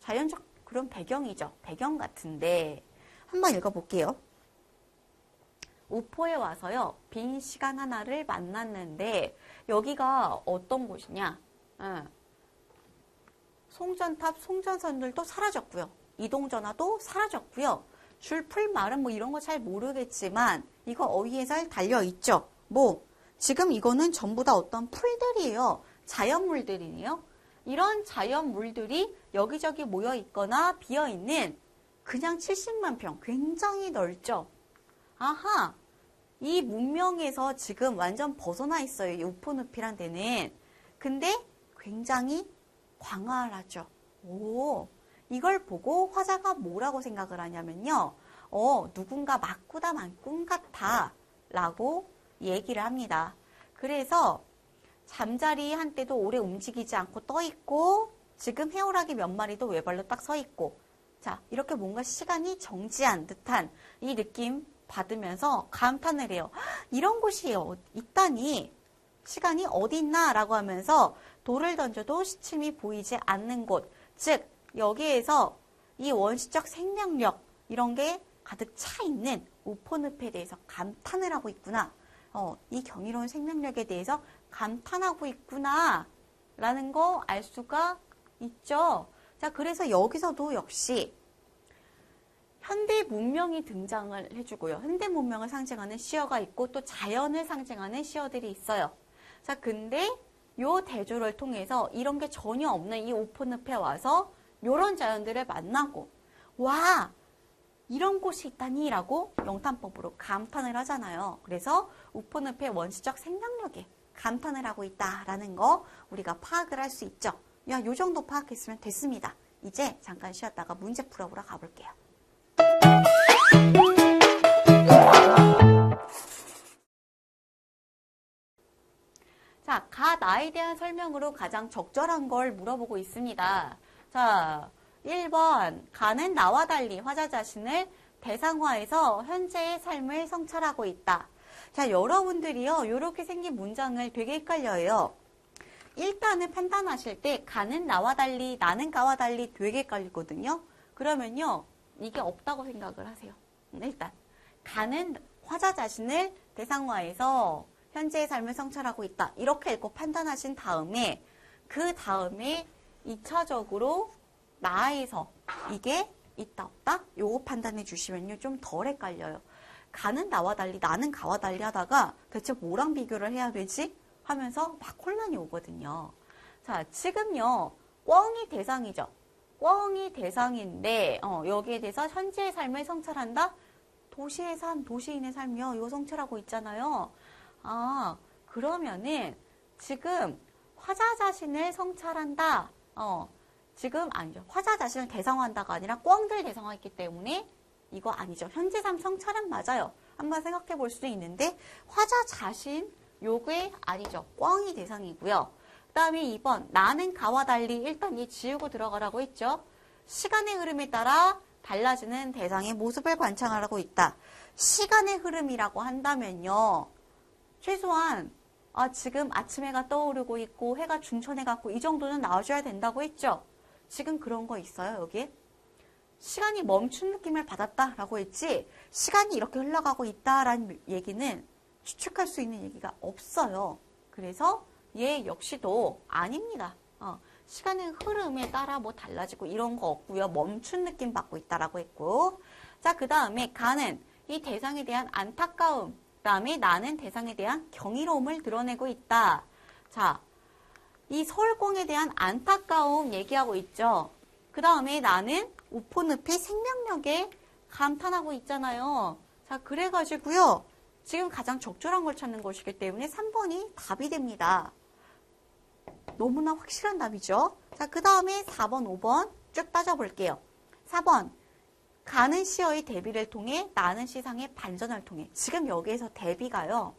자연적 그런 배경이죠. 배경 같은데 한번 읽어볼게요. 우포에 와서요. 빈 시간 하나를 만났는데 여기가 어떤 곳이냐. 송전탑, 송전선들도 사라졌고요. 이동전화도 사라졌고요. 줄풀 말은 뭐 이런 거 잘 모르겠지만 이거 어휘에서 달려있죠. 뭐 지금 이거는 전부 다 어떤 풀들이에요. 자연물들이네요. 이런 자연물들이 여기저기 모여 있거나 비어 있는 그냥 70만 평, 굉장히 넓죠. 아하, 이 문명에서 지금 완전 벗어나 있어요. 이 우포늪이란 데는. 근데 굉장히 광활하죠. 오, 이걸 보고 화자가 뭐라고 생각을 하냐면요. 누군가 맞구다 만꾼 같아 라고 얘기를 합니다. 그래서 잠자리 한때도 오래 움직이지 않고 떠 있고 지금 해오라기 몇 마리도 외발로 딱 서 있고 자 이렇게 뭔가 시간이 정지한 듯한 이 느낌 받으면서 감탄을 해요. 이런 곳이 있다니 시간이 어디 있나 라고 하면서 돌을 던져도 시침이 보이지 않는 곳 즉 여기에서 이 원시적 생명력 이런 게 가득 차 있는 우포늪에 대해서 감탄을 하고 있구나. 이 경이로운 생명력에 대해서 감탄하고 있구나 라는 거 알 수가 있죠. 자, 그래서 여기서도 역시 현대 문명이 등장을 해주고요. 현대 문명을 상징하는 시어가 있고 또 자연을 상징하는 시어들이 있어요. 자, 근데 요 대조를 통해서 이런 게 전혀 없는 이 우포늪에 와서 요런 자연들을 만나고 와! 이런 곳이 있다니 라고 영탄법으로 감탄을 하잖아요. 그래서 우포늪의 원시적 생명력에 감탄을 하고 있다라는 거 우리가 파악을 할 수 있죠. 야, 요 정도 파악했으면 됐습니다. 이제 잠깐 쉬었다가 문제 풀어보러 가볼게요. 자, 가 나에 대한 설명으로 가장 적절한 걸 물어보고 있습니다. 자, 1번 가는 나와 달리 화자 자신을 대상화해서 현재의 삶을 성찰하고 있다. 자, 여러분들이요, 이렇게 생긴 문장을 되게 헷갈려요. 일단은 판단하실 때 가는 나와 달리, 나는 가와 달리 되게 헷갈리거든요. 그러면요, 이게 없다고 생각을 하세요. 일단 가는 화자 자신을 대상화해서 현재의 삶을 성찰하고 있다. 이렇게 읽고 판단하신 다음에 그 다음에 2차적으로 나에서 이게 있다 없다? 요거 판단해 주시면요. 좀 덜 헷갈려요. 가는 나와 달리 나는 가와 달리 하다가 대체 뭐랑 비교를 해야 되지? 하면서 막 혼란이 오거든요. 자, 지금요. 꿩이 대상이죠. 꿩이 대상인데 여기에 대해서 현재의 삶을 성찰한다? 도시의 삶, 도시인의 삶이요. 이거 성찰하고 있잖아요. 아, 그러면은 지금 화자 자신을 성찰한다. 지금 아니죠. 화자 자신을 대상화한다가 아니라 꿩들 대상화했기 때문에 이거 아니죠. 현재 삶 성찰은 맞아요. 한번 생각해 볼 수도 있는데 화자 자신 요게 아니죠. 꿩이 대상이고요. 그 다음에 2번 나는 가와 달리 일단 이 지우고 들어가라고 했죠. 시간의 흐름에 따라 달라지는 대상의 모습을 관찰하고 있다. 시간의 흐름이라고 한다면요. 최소한 지금 아침 해가 떠오르고 있고 해가 중천해 갖고 이 정도는 나와줘야 된다고 했죠. 지금 그런 거 있어요, 여기? 시간이 멈춘 느낌을 받았다라고 했지 시간이 이렇게 흘러가고 있다라는 얘기는 추측할 수 있는 얘기가 없어요. 그래서 얘 역시도 아닙니다. 시간의 흐름에 따라 뭐 달라지고 이런 거 없고요. 멈춘 느낌 받고 있다라고 했고 자, 그 다음에 가는 이 대상에 대한 안타까움 그 다음에 나는 대상에 대한 경이로움을 드러내고 있다. 자, 이 서울공에 대한 안타까움 얘기하고 있죠. 그 다음에 나는 우포늪의 생명력에 감탄하고 있잖아요. 자, 그래가지고요. 지금 가장 적절한 걸 찾는 것이기 때문에 3번이 답이 됩니다. 너무나 확실한 답이죠. 자, 그 다음에 4번, 5번 쭉 따져볼게요. 4번. 가는 시어의 대비를 통해 나는 시상의 반전을 통해 지금 여기에서 대비가요.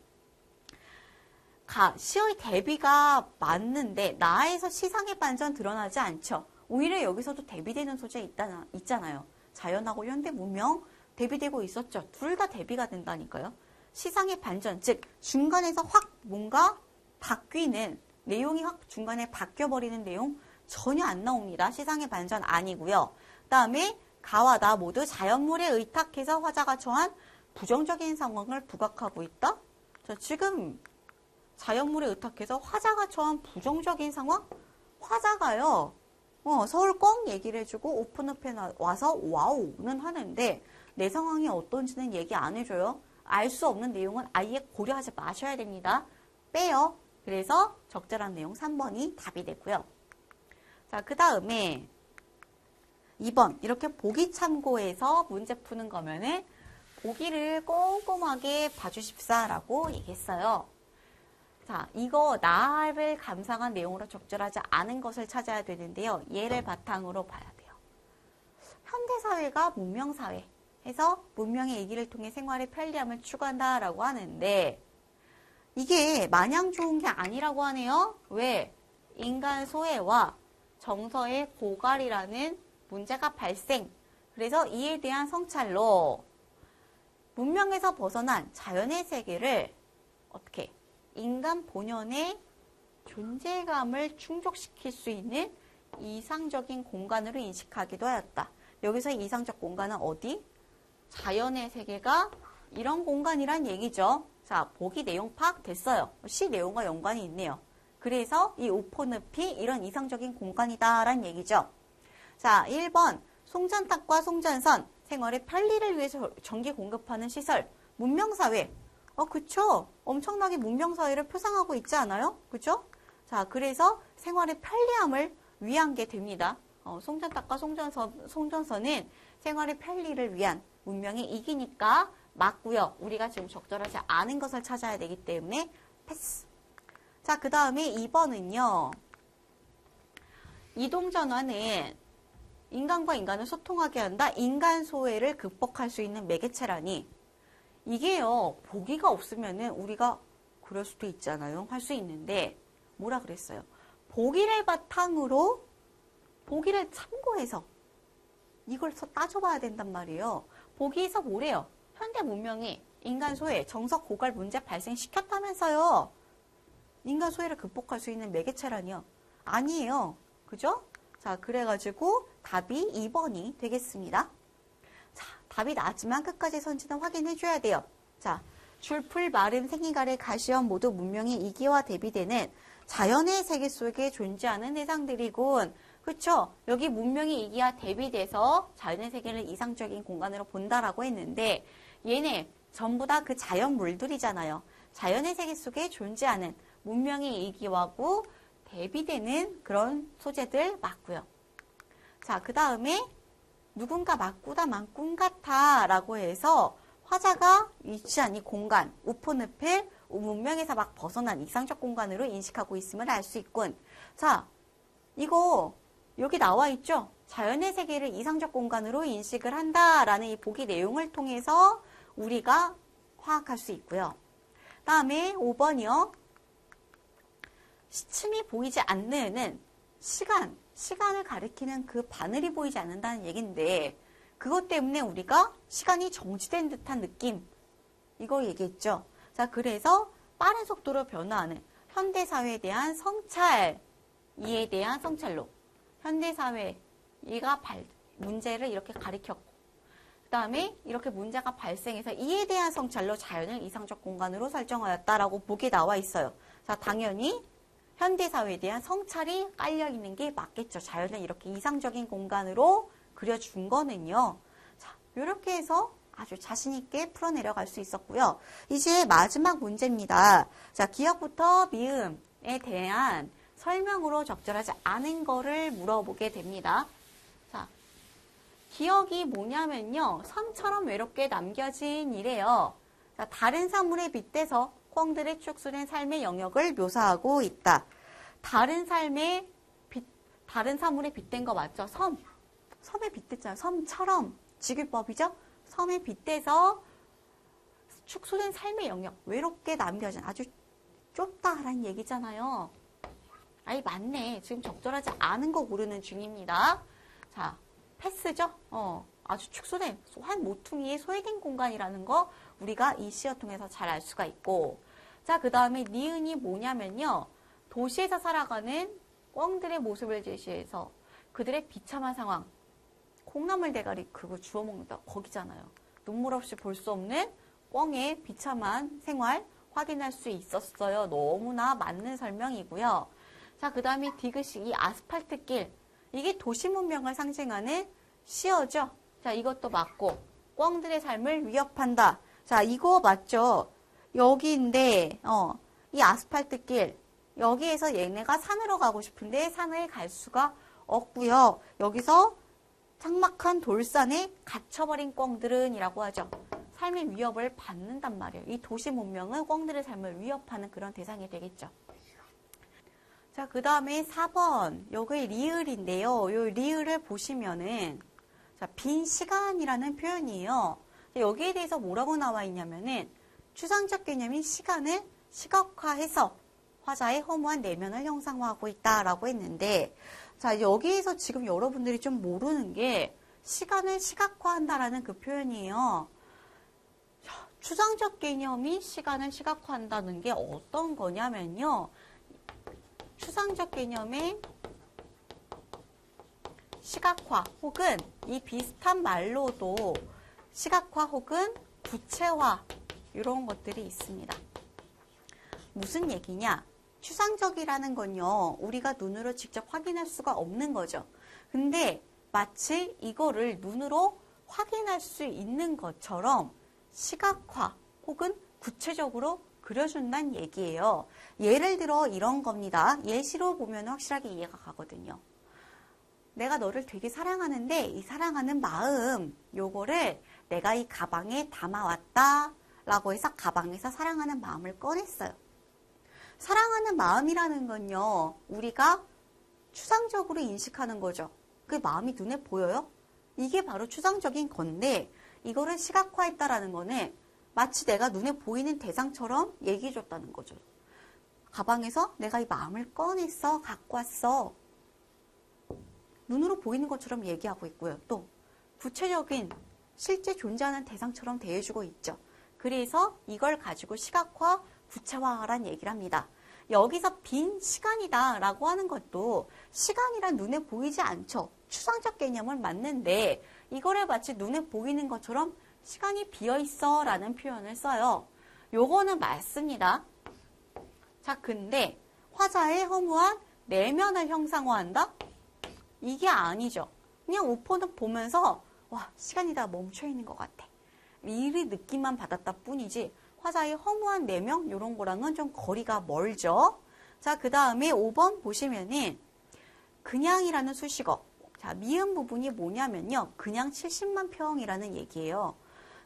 시어의 대비가 맞는데 나에서 시상의 반전 드러나지 않죠. 오히려 여기서도 대비되는 소재 있잖아요. 자연하고 현대 문명 대비되고 있었죠. 둘 다 대비가 된다니까요. 시상의 반전, 즉 중간에서 확 뭔가 바뀌는 내용이 확 중간에 바뀌어버리는 내용 전혀 안 나옵니다. 시상의 반전 아니고요. 그 다음에 가와 나 모두 자연물에 의탁해서 화자가 처한 부정적인 상황을 부각하고 있다. 자, 지금 자연물에 의탁해서 화자가 처한 부정적인 상황? 화자가요. 서울 뻥 얘기를 해주고 오픈업에 와서 와우는 하는데 내 상황이 어떤지는 얘기 안 해줘요. 알 수 없는 내용은 아예 고려하지 마셔야 됩니다. 빼요. 그래서 적절한 내용 3번이 답이 되고요. 자, 그 다음에 2번 이렇게 보기 참고해서 문제 푸는 거면은 보기를 꼼꼼하게 봐주십사라고 얘기했어요. 자, 이거 나를 감상한 내용으로 적절하지 않은 것을 찾아야 되는데요. 얘를 바탕으로 봐야 돼요. 현대사회가 문명사회 해서 문명의 이기를 통해 생활의 편리함을 추구한다라고 하는데 이게 마냥 좋은 게 아니라고 하네요. 왜? 인간 소외와 정서의 고갈이라는 문제가 발생. 그래서 이에 대한 성찰로 문명에서 벗어난 자연의 세계를 어떻게 인간 본연의 존재감을 충족시킬 수 있는 이상적인 공간으로 인식하기도 하였다. 여기서 이상적 공간은 어디? 자연의 세계가 이런 공간이란 얘기죠. 자, 보기 내용 파악됐어요. 시 내용과 연관이 있네요. 그래서 이 우포늪이 이런 이상적인 공간이다라는 얘기죠. 자, 1번 송전탑과 송전선 생활의 편리를 위해서 전기 공급하는 시설 문명사회. 그쵸? 엄청나게 문명사회를 표상하고 있지 않아요? 그쵸? 자, 그래서 생활의 편리함을 위한 게 됩니다. 송전탑과 송전선은 생활의 편리를 위한 문명의 이기니까 맞고요. 우리가 지금 적절하지 않은 것을 찾아야 되기 때문에 패스. 자, 그 다음에 2번은요. 이동전화는 인간과 인간을 소통하게 한다. 인간 소외를 극복할 수 있는 매개체라니. 이게요. 보기가 없으면은 우리가 그럴 수도 있잖아요. 할 수 있는데 뭐라 그랬어요? 보기를 바탕으로 보기를 참고해서 이걸 따져봐야 된단 말이에요. 보기에서 뭐래요? 현대 문명이 인간 소외, 정서 고갈 문제 발생시켰다면서요. 인간 소외를 극복할 수 있는 매개체라니요. 아니에요. 그죠? 자, 그래가지고 답이 2번이 되겠습니다. 자, 답이 나왔지만 끝까지 선지는 확인해줘야 돼요. 자, 줄풀, 마름, 생이가래, 가시원 모두 문명의 이기와 대비되는 자연의 세계 속에 존재하는 대상들이군. 그쵸? 여기 문명의 이기와 대비돼서 자연의 세계를 이상적인 공간으로 본다라고 했는데 얘네 전부 다 그 자연물들이잖아요. 자연의 세계 속에 존재하는 문명의 이기하고 대비되는 그런 소재들 맞고요. 자, 그 다음에 누군가 맞구다 만꿈 같아 라고 해서 화자가 위치한 이 공간, 우포늪을 문명에서 막 벗어난 이상적 공간으로 인식하고 있음을 알 수 있군. 자, 이거 여기 나와 있죠? 자연의 세계를 이상적 공간으로 인식을 한다라는 이 보기 내용을 통해서 우리가 파악할 수 있고요. 다음에 5번이요. 시침이 보이지 않는 시간을 가리키는 그 바늘이 보이지 않는다는 얘기인데 그것 때문에 우리가 시간이 정지된 듯한 느낌 이거 얘기했죠. 자, 그래서 빠른 속도로 변화하는 현대사회에 대한 성찰, 이에 대한 성찰로 현대사회가 문제를 이렇게 가리켰고 그 다음에 이렇게 문제가 발생해서 이에 대한 성찰로 자연을 이상적 공간으로 설정하였다라고 보기 나와 있어요. 자, 당연히 현대사회에 대한 성찰이 깔려있는 게 맞겠죠. 자연을 이렇게 이상적인 공간으로 그려준 거는요. 자, 이렇게 해서 아주 자신있게 풀어내려갈 수 있었고요. 이제 마지막 문제입니다. 자, 기억부터 미음에 대한 설명으로 적절하지 않은 거를 물어보게 됩니다. 자, 기억이 뭐냐면요. 섬처럼 외롭게 남겨진 이래요. 자, 다른 사물에 빗대서 꿩들의 축소된 삶의 영역을 묘사하고 있다. 다른 사물에 빗댄 거 맞죠? 섬에 빗댔잖아요. 섬처럼 직유법이죠? 섬에 빗대서 축소된 삶의 영역, 외롭게 남겨진 아주 좁다라는 얘기잖아요. 아이 맞네. 지금 적절하지 않은 거 고르는 중입니다. 자, 패스죠? 아주 축소된 한 모퉁이의 소외된 공간이라는 거 우리가 이 시어 통해서 잘 알 수가 있고 자, 그 다음에 니은이 뭐냐면요. 도시에서 살아가는 꿩들의 모습을 제시해서 그들의 비참한 상황 콩나물 대가리 그거 주워 먹는다 거기잖아요. 눈물 없이 볼 수 없는 꿩의 비참한 생활 확인할 수 있었어요. 너무나 맞는 설명이고요. 자, 그 다음에 디귿이 이 아스팔트 길. 이게 도시 문명을 상징하는 시어죠. 자, 이것도 맞고 꿩들의 삶을 위협한다. 자, 이거 맞죠? 여기인데 이 아스팔트 길. 여기에서 얘네가 산으로 가고 싶은데 산에 갈 수가 없고요. 여기서 삭막한 돌산에 갇혀버린 꿩들은 이라고 하죠. 삶의 위협을 받는단 말이에요. 이 도시 문명은 꿩들의 삶을 위협하는 그런 대상이 되겠죠. 자, 그 다음에 4번. 여기 리을인데요. 이 리을을 보시면은 자, 빈 시간이라는 표현이에요. 여기에 대해서 뭐라고 나와 있냐면은 추상적 개념인 시간을 시각화해서 화자의 허무한 내면을 형상화하고 있다라고 했는데 자, 여기에서 지금 여러분들이 좀 모르는 게 시간을 시각화한다라는 그 표현이에요. 추상적 개념이 시간을 시각화한다는 게 어떤 거냐면요. 추상적 개념의 시각화 혹은 이 비슷한 말로도 시각화 혹은 구체화 이런 것들이 있습니다. 무슨 얘기냐? 추상적이라는 건요. 우리가 눈으로 직접 확인할 수가 없는 거죠. 근데 마치 이거를 눈으로 확인할 수 있는 것처럼 시각화 혹은 구체적으로 그려준다는 얘기예요. 예를 들어 이런 겁니다. 예시로 보면 확실하게 이해가 가거든요. 내가 너를 되게 사랑하는데 이 사랑하는 마음 요거를 내가 이 가방에 담아왔다 라고 해서 가방에서 사랑하는 마음을 꺼냈어요. 사랑하는 마음이라는 건요. 우리가 추상적으로 인식하는 거죠. 그 마음이 눈에 보여요? 이게 바로 추상적인 건데 이거를 시각화했다라는 거는 마치 내가 눈에 보이는 대상처럼 얘기해줬다는 거죠. 가방에서 내가 이 마음을 꺼냈어, 갖고 왔어. 눈으로 보이는 것처럼 얘기하고 있고요. 또 구체적인 실제 존재하는 대상처럼 대해주고 있죠. 그래서 이걸 가지고 시각화, 구체화하라는 얘기를 합니다. 여기서 빈 시간이다 라고 하는 것도 시간이란 눈에 보이지 않죠. 추상적 개념은 맞는데 이거를 마치 눈에 보이는 것처럼 시간이 비어있어 라는 표현을 써요. 요거는 맞습니다. 자, 근데 화자의 허무한 내면을 형상화한다? 이게 아니죠. 그냥 오퍼는 보면서 와, 시간이 다 멈춰있는 것 같아. 이 느낌만 받았다 뿐이지 화자의 허무한 내면 이런 거랑은 좀 거리가 멀죠. 자, 그 다음에 5번 보시면은 그냥이라는 수식어. 자, 미음 부분이 뭐냐면요. 그냥 70만 평이라는 얘기예요.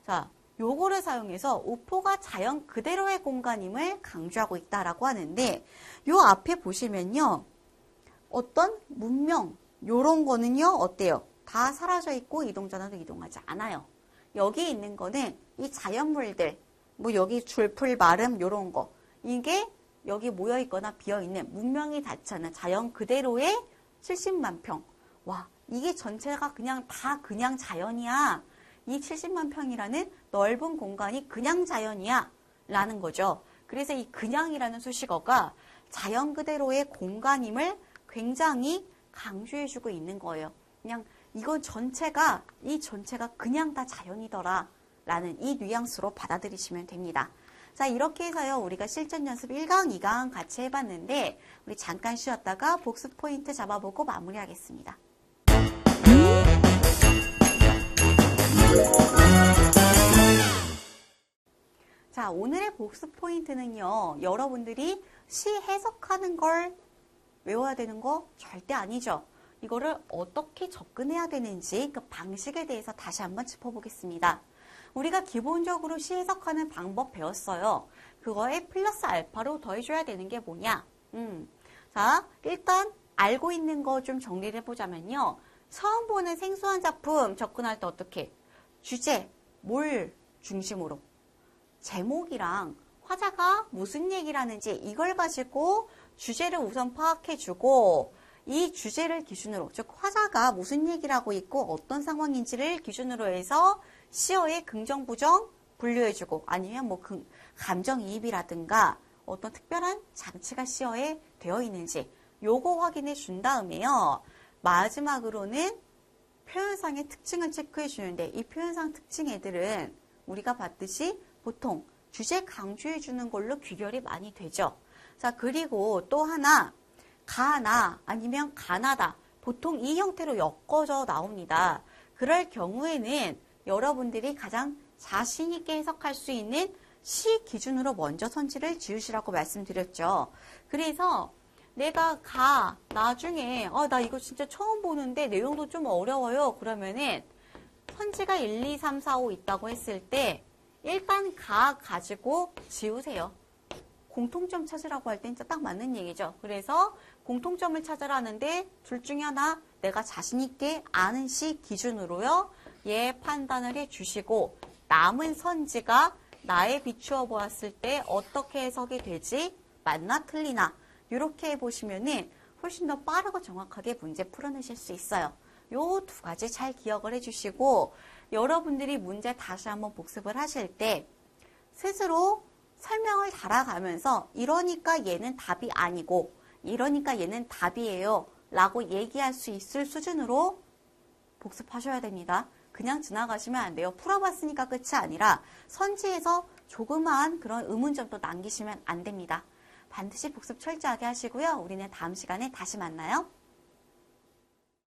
자, 요거를 사용해서 오포가 자연 그대로의 공간임을 강조하고 있다라고 하는데 요 앞에 보시면요. 어떤 문명 요런 거는요. 어때요? 다 사라져 있고 이동전화도 이동하지 않아요. 여기 있는 거는 이 자연물들 뭐 여기 줄풀 마름 요런 거 이게 여기 모여 있거나 비어 있는 문명이 닿지 않은 자연 그대로의 70만 평. 와, 이게 전체가 그냥 다 그냥 자연이야. 이 70만 평이라는 넓은 공간이 그냥 자연이야 라는 거죠. 그래서 이 그냥이라는 수식어가 자연 그대로의 공간임을 굉장히 강조해주고 있는 거예요. 그냥 이건 전체가 이 전체가 그냥 다 자연이더라 라는 이 뉘앙스로 받아들이시면 됩니다. 자, 이렇게 해서요. 우리가 실전 연습 1강, 2강 같이 해봤는데 우리 잠깐 쉬었다가 복습 포인트 잡아보고 마무리하겠습니다. 자, 오늘의 복습 포인트는요. 여러분들이 시 해석하는 걸 외워야 되는 거 절대 아니죠. 이거를 어떻게 접근해야 되는지 그 방식에 대해서 다시 한번 짚어보겠습니다. 우리가 기본적으로 시 해석하는 방법 배웠어요. 그거에 플러스 알파로 더해줘야 되는 게 뭐냐? 자, 일단 알고 있는 거 좀 정리를 해보자면요. 처음 보는 생소한 작품 접근할 때 어떻게? 주제, 뭘 중심으로? 제목이랑 화자가 무슨 얘기를 하는지 이걸 가지고 주제를 우선 파악해주고 이 주제를 기준으로, 즉 화자가 무슨 얘기를 하고 있고 어떤 상황인지를 기준으로 해서 시어의 긍정, 부정 분류해주고 아니면 뭐 감정이입이라든가 어떤 특별한 장치가 시어에 되어 있는지 요거 확인해 준 다음에요. 마지막으로는 표현상의 특징을 체크해 주는데 이 표현상 특징 애들은 우리가 봤듯이 보통 주제 강조해 주는 걸로 귀결이 많이 되죠. 자, 그리고 또 하나, 가나 아니면 가나다. 보통 이 형태로 엮어져 나옵니다. 그럴 경우에는 여러분들이 가장 자신 있게 해석할 수 있는 시 기준으로 먼저 선지를 지으시라고 말씀드렸죠. 그래서 내가 나중에 나 이거 진짜 처음 보는데 내용도 좀 어려워요. 그러면은 선지가 1, 2, 3, 4, 5 있다고 했을 때 일단 가지고 지우세요. 공통점 찾으라고 할 땐 딱 맞는 얘기죠. 그래서 공통점을 찾으라는데 둘 중에 하나 내가 자신 있게 아는 시 기준으로요. 얘 판단을 해주시고 남은 선지가 나에 비추어 보았을 때 어떻게 해석이 되지? 맞나 틀리나? 이렇게 해보시면은 훨씬 더 빠르고 정확하게 문제 풀어내실 수 있어요. 요 두 가지 잘 기억을 해주시고 여러분들이 문제 다시 한번 복습을 하실 때 스스로 설명을 달아가면서 이러니까 얘는 답이 아니고 이러니까 얘는 답이에요 라고 얘기할 수 있을 수준으로 복습하셔야 됩니다. 그냥 지나가시면 안 돼요. 풀어봤으니까 끝이 아니라 선지에서 조그마한 그런 의문점도 남기시면 안 됩니다. 반드시 복습 철저하게 하시고요. 우리는 다음 시간에 다시 만나요.